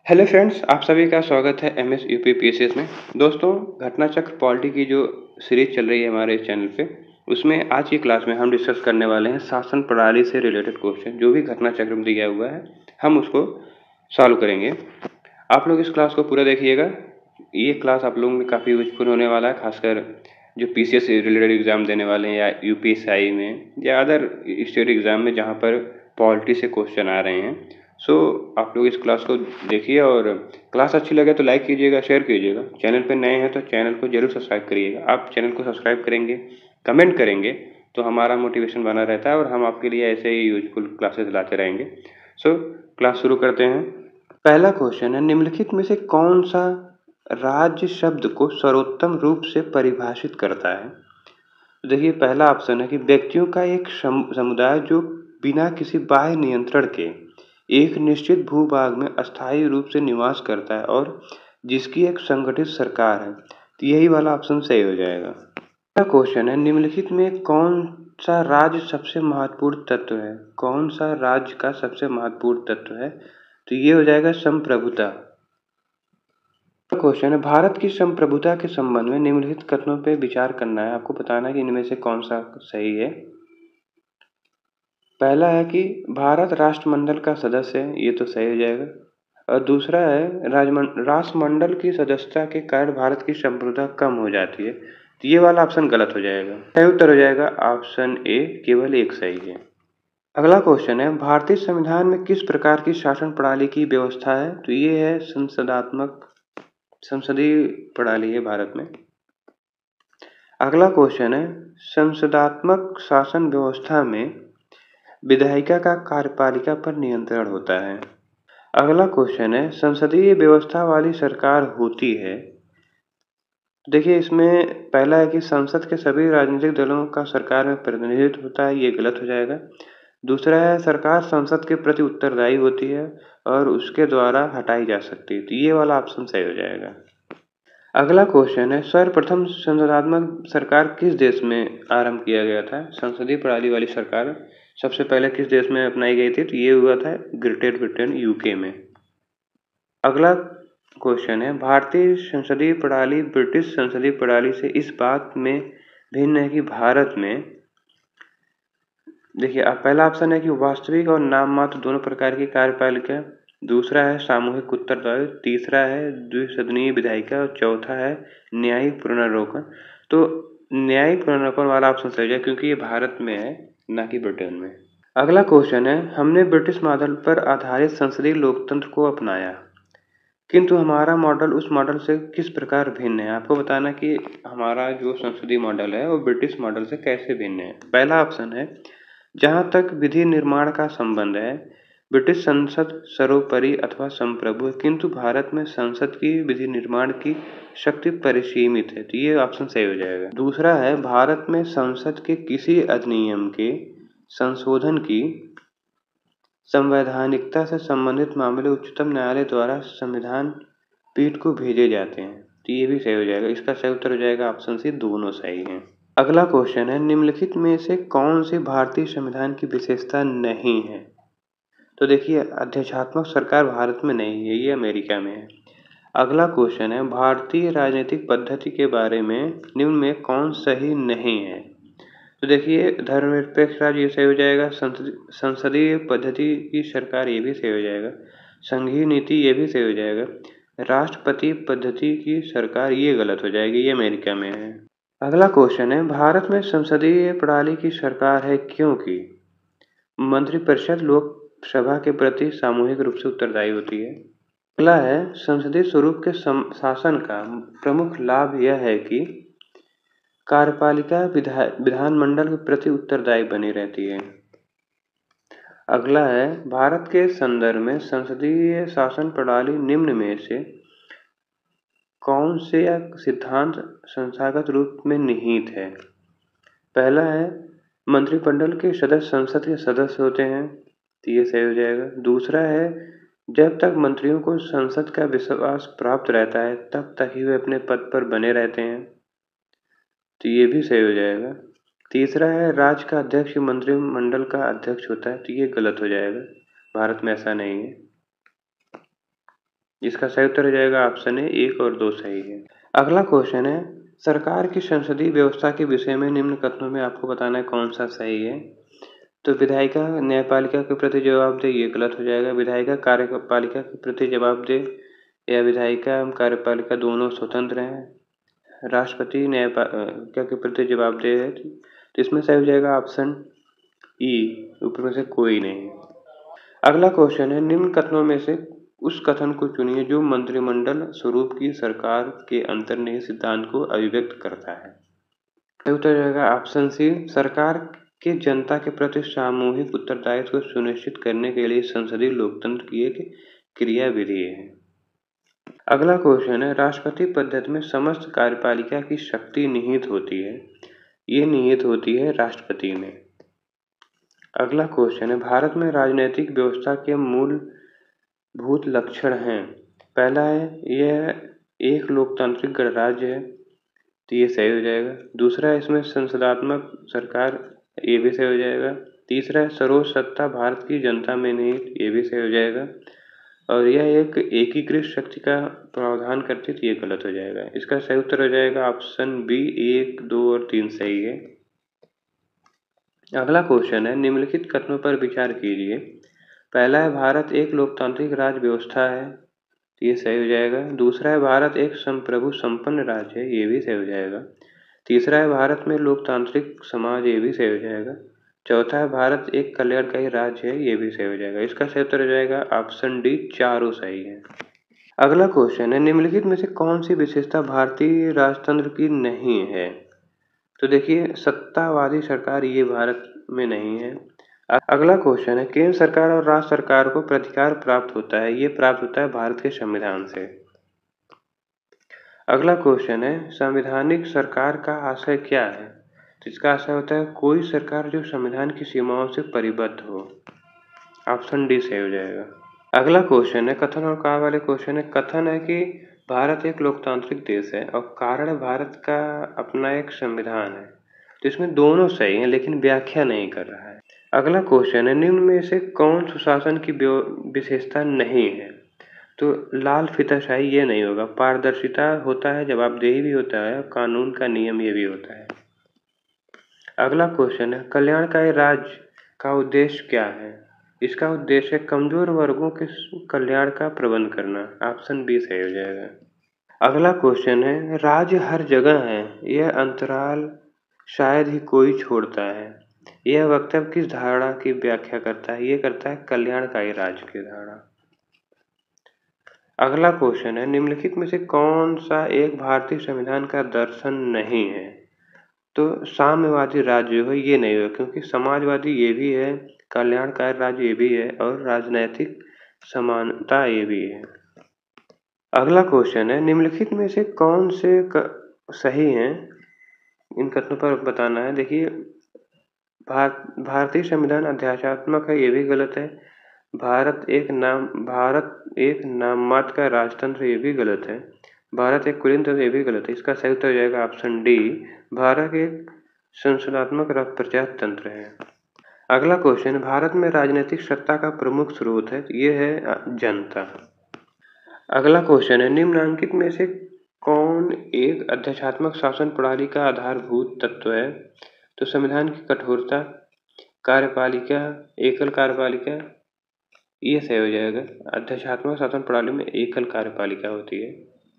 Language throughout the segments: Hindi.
हेलो फ्रेंड्स, आप सभी का स्वागत है एमएस यूपी पीसीएस में। दोस्तों, घटना चक्र पॉलिटी की जो सीरीज चल रही है हमारे चैनल पे, उसमें आज की क्लास में हम डिस्कस करने वाले हैं शासन प्रणाली से रिलेटेड क्वेश्चन। जो भी घटना चक्र में दिया हुआ है हम उसको सॉल्व करेंगे। आप लोग इस क्लास को पूरा देखिएगा। ये क्लास आप लोगों में काफ़ी यूजफुल होने वाला है, खासकर जो पीसीएस से रिलेटेड एग्ज़ाम देने वाले हैं या यूपीएसआई में या अदर स्टेट एग्ज़ाम में जहाँ पर पॉलिटी से क्वेश्चन आ रहे हैं। आप लोग इस क्लास को देखिए और क्लास अच्छी लगे तो लाइक कीजिएगा, शेयर कीजिएगा। चैनल पे नए हैं तो चैनल को जरूर सब्सक्राइब करिएगा। आप चैनल को सब्सक्राइब करेंगे, कमेंट करेंगे तो हमारा मोटिवेशन बना रहता है और हम आपके लिए ऐसे ही यूजफुल क्लासेस लाते रहेंगे। क्लास शुरू करते हैं। पहला क्वेश्चन है, निम्नलिखित में से कौन सा राज्य शब्द को सर्वोत्तम रूप से परिभाषित करता है? देखिए, पहला ऑप्शन है कि व्यक्तियों का एक समुदाय जो बिना किसी बाह्य नियंत्रण के एक निश्चित भूभाग में अस्थायी रूप से निवास करता है और जिसकी एक संगठित सरकार है। तो यही वाला ऑप्शन सही हो जाएगा। अगला क्वेश्चन है, निम्नलिखित में कौन सा राज्य सबसे महत्वपूर्ण तत्व है? कौन सा राज्य का सबसे महत्वपूर्ण तत्व है? तो ये हो जाएगा संप्रभुता। क्वेश्चन है, भारत की संप्रभुता के संबंध में निम्नलिखित कथनों पर विचार करना है। आपको बताना है कि इनमें से कौन सा सही है। पहला है कि भारत राष्ट्रमंडल का सदस्य है, ये तो सही हो जाएगा। और दूसरा है राष्ट्रमंडल की सदस्यता के कारण भारत की संप्रभुता कम हो जाती है। तो ये वाला ऑप्शन गलत हो जाएगा। सही उत्तर हो जाएगा ऑप्शन ए, केवल एक सही है। अगला क्वेश्चन है, भारतीय संविधान में किस प्रकार की शासन प्रणाली की व्यवस्था है? तो ये है संसदीय प्रणाली है भारत में। अगला क्वेश्चन है, संसदात्मक शासन व्यवस्था में विधायिका का कार्यपालिका पर नियंत्रण होता है। अगला क्वेश्चन है, संसदीय व्यवस्था वाली सरकार होती है। देखिए, इसमें पहला है कि संसद के सभी राजनीतिक दलों का सरकार में प्रतिनिधित्व होता है, ये गलत हो जाएगा। दूसरा है, सरकार संसद के प्रति उत्तरदायी होती है और उसके द्वारा हटाई जा सकती है। तो ये वाला ऑप्शन सही हो जाएगा। अगला क्वेश्चन है, सर्वप्रथम संसदात्मक सरकार किस देश में आरंभ किया गया था? संसदीय प्रणाली वाली सरकार सबसे पहले किस देश में अपनाई गई थी? तो ये हुआ था ग्रेट ब्रिटेन, यूके में। अगला क्वेश्चन है, भारतीय संसदीय प्रणाली ब्रिटिश संसदीय प्रणाली से इस बात में भिन्न है कि भारत में, देखिए, पहला ऑप्शन है कि वास्तविक और नाम मात्र दोनों प्रकार की कार्यपालिका। दूसरा है सामूहिक उत्तरदायित्व। तीसरा है द्विसदनीय विधायिका और चौथा है न्यायिक पुनर्विलोकन। तो न्यायिक पुनर्विलोकन वाला ऑप्शन सही है क्योंकि ये भारत में है, ना कि ब्रिटेन में। अगला क्वेश्चन है, हमने ब्रिटिश मॉडल पर आधारित संसदीय लोकतंत्र को अपनाया, किंतु हमारा मॉडल उस मॉडल से किस प्रकार भिन्न है? आपको बताना कि हमारा जो संसदीय मॉडल है वो ब्रिटिश मॉडल से कैसे भिन्न है। पहला ऑप्शन है, जहाँ तक विधि निर्माण का संबंध है ब्रिटिश संसद सर्वोपरि अथवा संप्रभु है, किंतु भारत में संसद की विधि निर्माण की शक्ति परिसीमित है। तो ये ऑप्शन सही हो जाएगा। दूसरा है, भारत में संसद के किसी अधिनियम के संशोधन की संवैधानिकता से संबंधित मामले उच्चतम न्यायालय द्वारा संविधान पीठ को भेजे जाते हैं। तो ये भी सही हो जाएगा। इसका सही उत्तर हो जाएगा ऑप्शन सी, दोनों सही हैं। अगला क्वेश्चन है, निम्नलिखित में से कौन सी भारतीय संविधान की विशेषता नहीं है? तो देखिए, अध्यक्षात्मक सरकार भारत में नहीं है, ये अमेरिका में है। अगला क्वेश्चन है, भारतीय राजनीतिक पद्धति के बारे में निम्न में कौन सही नहीं है? तो देखिए, धर्मनिरपेक्ष राज्य ये सही हो जाएगा। संसदीय पद्धति की सरकार ये भी सही हो जाएगा। संघीय नीति ये भी सही हो जाएगा। राष्ट्रपति पद्धति की सरकार ये गलत हो जाएगी, ये अमेरिका में है। अगला क्वेश्चन है, भारत में संसदीय प्रणाली की सरकार है क्योंकि मंत्रिपरिषद लोकसभा के प्रति सामूहिक रूप से उत्तरदायी होती है। अगला है, संसदीय स्वरूप के शासन का प्रमुख लाभ यह है कि कार्यपालिका विधानमंडल के प्रति उत्तरदायी बनी रहती है। अगला है, भारत के संदर्भ में संसदीय शासन प्रणाली निम्न में से कौन से सिद्धांत संस्थागत रूप में निहित है? पहला है, मंत्रिमंडल के सदस्य संसद के सदस्य होते हैं। तो ये सही हो जाएगा। दूसरा है, जब तक मंत्रियों को संसद का विश्वास प्राप्त रहता है तब तक ही वे अपने पद पर बने रहते हैं। तो ये भी सही हो जाएगा। तीसरा है, राज्य का अध्यक्ष मंत्रिमंडल का अध्यक्ष होता है। तो ये गलत हो जाएगा, भारत में ऐसा नहीं है। इसका सही उत्तर हो जाएगा ऑप्शन ए 1 और 2 सही है। अगला क्वेश्चन है, सरकार की संसदीय व्यवस्था के विषय में निम्न कथनों में आपको बताना है कौन सा सही है। तो विधायिका न्यायपालिका के प्रति जवाबदेह, ये गलत हो जाएगा। विधायिका कार्यपालिका के प्रति जवाबदेह या विधायिका एवं कार्यपालिका दोनों स्वतंत्र हैं। राष्ट्रपति न्यायपालिका के प्रति जवाबदेह है, तो इसमें सही हो जाएगा ऑप्शन ई, ऊपर में से कोई नहीं। अगला क्वेश्चन है, निम्न कथनों में से उस कथन को चुनिए जो मंत्रिमंडल स्वरूप की सरकार के अंतर्निहित सिद्धांत को अभिव्यक्त करता है। सही उत्तर हो जाएगा ऑप्शन सी, सरकार के जनता के प्रति सामूहिक उत्तरदायित्व को सुनिश्चित करने के लिए संसदीय लोकतंत्र की एक क्रियाविधि है। अगला क्वेश्चन है, राष्ट्रपति पद्धति में समस्त कार्यपालिका की शक्ति निहित होती है, ये निहित होती है राष्ट्रपति में। अगला क्वेश्चन है, भारत में राजनीतिक व्यवस्था के मूलभूत लक्षण हैं। पहला है, यह एक लोकतांत्रिक गणराज्य है, तो ये सही हो जाएगा। दूसरा है, इसमें संसदात्मक सरकार, ये भी सही हो जाएगा। तीसरा है, सर्वोच्च सत्ता भारत की जनता में निहित, ये भी सही हो जाएगा। और यह एक एकीकृत शक्ति का प्रावधान करती, तो ये गलत हो जाएगा। इसका सही उत्तर हो जाएगा ऑप्शन बी, 1, 2 और 3 सही है। अगला क्वेश्चन है, निम्नलिखित कथनों पर विचार कीजिए। पहला है, भारत एक लोकतांत्रिक राज्य व्यवस्था है, तो ये सही हो जाएगा। दूसरा है, भारत एक संप्रभु संपन्न राज्य है, ये भी सही हो जाएगा। तीसरा है, भारत में लोकतांत्रिक समाज, ये भी सही हो जाएगा। चौथा है, भारत एक कल्याणकारी राज्य है, ये भी सही हो जाएगा। इसका सही उत्तर हो जाएगा ऑप्शन डी, चारों सही है। अगला क्वेश्चन है, निम्नलिखित में से कौन सी विशेषता भारतीय राजतंत्र की नहीं है। तो देखिए, सत्तावादी सरकार ये भारत में नहीं है। अगला क्वेश्चन है, केंद्र सरकार और राज्य सरकार को प्राधिकार प्राप्त होता है, ये प्राप्त होता है भारत के संविधान से। अगला क्वेश्चन है, संवैधानिक सरकार का आशय क्या है। तो इसका आशय होता है कोई सरकार जो संविधान की सीमाओं से परिबद्ध हो, ऑप्शन डी सही हो जाएगा। अगला क्वेश्चन है, कथन और कार्य वाले क्वेश्चन है। कथन है कि भारत एक लोकतांत्रिक देश है और कारण भारत का अपना एक संविधान है, तो इसमें दोनों सही हैं लेकिन व्याख्या नहीं कर रहा है। अगला क्वेश्चन है, निम्न में से कौन सुशासन की विशेषता नहीं है। तो लाल फीताशाही ये नहीं होगा। पारदर्शिता होता है, जवाबदेही भी होता है, कानून का नियम ये भी होता है। अगला क्वेश्चन है, कल्याणकारी राज्य का उद्देश्य क्या है। इसका उद्देश्य है कमजोर वर्गों के कल्याण का प्रबंध करना, ऑप्शन बी सही हो जाएगा। अगला क्वेश्चन है, राज्य हर जगह है, यह अंतराल शायद ही कोई छोड़ता है, यह वक्तव्य किस धारणा की व्याख्या करता है। ये करता है कल्याणकारी राज्य की धारणा। अगला क्वेश्चन है, निम्नलिखित में से कौन सा एक भारतीय संविधान का दर्शन नहीं है। तो साम्यवादी राज्य हो, ये नहीं हो, क्योंकि समाजवादी ये भी है, कल्याणकारी राज्य ये भी है और राजनैतिक समानता ये भी है। अगला क्वेश्चन है, निम्नलिखित में से कौन से सही हैं, इन कथनों पर बताना है। देखिए, भारतीय संविधान अध्यात्मक है, ये भी गलत है। भारत एक नाम मात्र का राजतंत्र, ये भी गलत है। भारत एक कुलीन तंत्र, ये भी गलत है। इसका सही उत्तर हो जाएगा ऑप्शन डी, भारत एक संसदात्मक प्रजातंत्र है। अगला क्वेश्चन, भारत में राजनीतिक सत्ता का प्रमुख स्रोत है, ये है जनता। अगला क्वेश्चन है, निम्नलिखित में से कौन एक अध्यक्षात्मक शासन प्रणाली का आधारभूत तत्व है। तो संविधान की कठोरता, कार्यपालिका, एकल कार्यपालिका, ये सही हो जाएगा। अध्यक्षात्मक शासन प्रणाली में एकल कार्यपालिका होती है।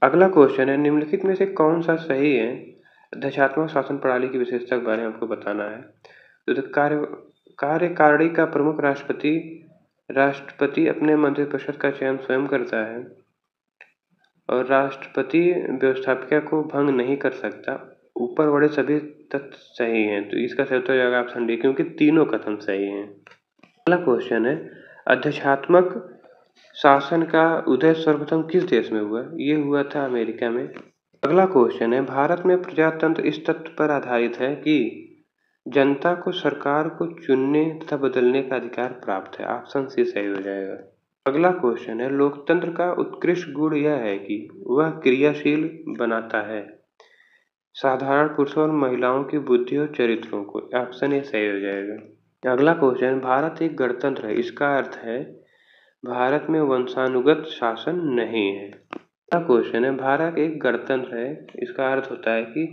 अगला क्वेश्चन है, निम्नलिखित में से कौन सा सही है। अध्यक्षात्मक शासन प्रणाली की विशेषता के बारे में आपको बताना है। तो कार्यकारिणी का प्रमुख राष्ट्रपति अपने मंत्रिपरिषद का चयन स्वयं करता है और राष्ट्रपति व्यवस्थापिका को भंग नहीं कर सकता। ऊपर बड़े सभी तथ्य सही हैं, तो इसका सही उत्तर हो जाएगा ऑप्शन डी, क्योंकि तीनों कथन सही हैं। अगला क्वेश्चन है, अध्यक्षात्मक शासन का उदय सर्वप्रथम किस देश में हुआ। ये हुआ था अमेरिका में। अगला क्वेश्चन है, भारत में प्रजातंत्र इस तथ्य पर आधारित है कि जनता को सरकार को चुनने तथा बदलने का अधिकार प्राप्त है, ऑप्शन सी सही हो जाएगा। अगला क्वेश्चन है, लोकतंत्र का उत्कृष्ट गुण यह है कि वह क्रियाशील बनाता है साधारण पुरुषों और महिलाओं की बुद्धि और चरित्रों को, ऑप्शन ए सही हो जाएगा। अगला क्वेश्चन, भारत एक गणतंत्र है, इसका अर्थ है भारत में वंशानुगत शासन नहीं है। अगला क्वेश्चन है, भारत एक गणतंत्र है, इसका अर्थ होता है कि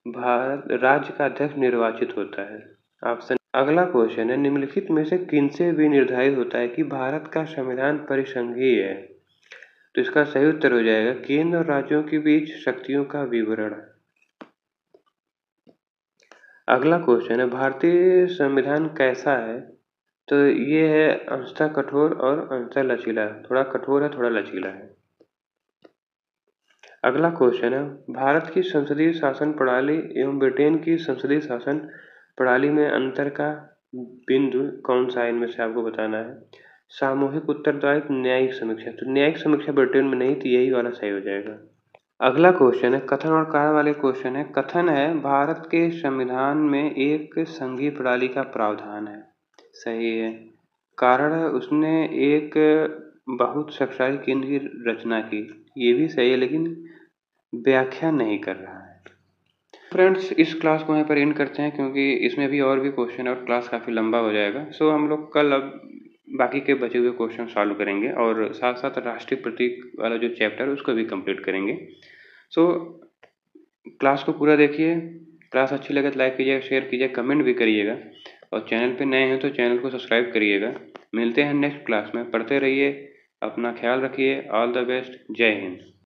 भारत राज्य का अध्यक्ष निर्वाचित होता है। ऑप्शन। अगला क्वेश्चन है, निम्नलिखित में से किनसे भी निर्धारित होता है कि भारत का संविधान परिसंघीय है? तो इसका सही उत्तर हो जाएगा केंद्र और राज्यों के बीच शक्तियों का विवरण। अगला क्वेश्चन है, भारतीय संविधान कैसा है? तो ये है अंशतः कठोर और अंशतः लचीला, थोड़ा कठोर है थोड़ा लचीला है। अगला क्वेश्चन है, भारत की संसदीय शासन प्रणाली एवं ब्रिटेन की संसदीय शासन प्रणाली में अंतर का बिंदु कौन सा है? इनमें से आपको बताना है। सामूहिक उत्तरदायित्व, न्यायिक समीक्षा। तो न्यायिक समीक्षा ब्रिटेन में नहीं थी, यही वाला सही हो जाएगा। अगला क्वेश्चन है, कथन और कार्य वाले क्वेश्चन है। कथन है, भारत के संविधान में एक संघीय प्रणाली का प्रावधान है, सही है। कारण है, उसने एक बहुत शक्तिशाली केंद्र की रचना की, ये भी सही है, लेकिन व्याख्या नहीं कर रहा है। फ्रेंड्स, इस क्लास को यहाँ पर एंड करते हैं क्योंकि इसमें भी और भी क्वेश्चन है और क्लास काफ़ी लंबा हो जाएगा। सो हम लोग कल अब बाकी के बचे हुए क्वेश्चन सॉल्व करेंगे और साथ साथ राष्ट्रीय प्रतीक वाला जो चैप्टर है उसको भी कंप्लीट करेंगे। सो क्लास को पूरा देखिए। क्लास अच्छी लगे तो लाइक कीजिएगा, शेयर कीजिएगा, कमेंट भी करिएगा और चैनल पे नए हैं तो चैनल को सब्सक्राइब करिएगा। मिलते हैं नेक्स्ट क्लास में, पढ़ते रहिए, अपना ख्याल रखिए। ऑल द बेस्ट, जय हिंद।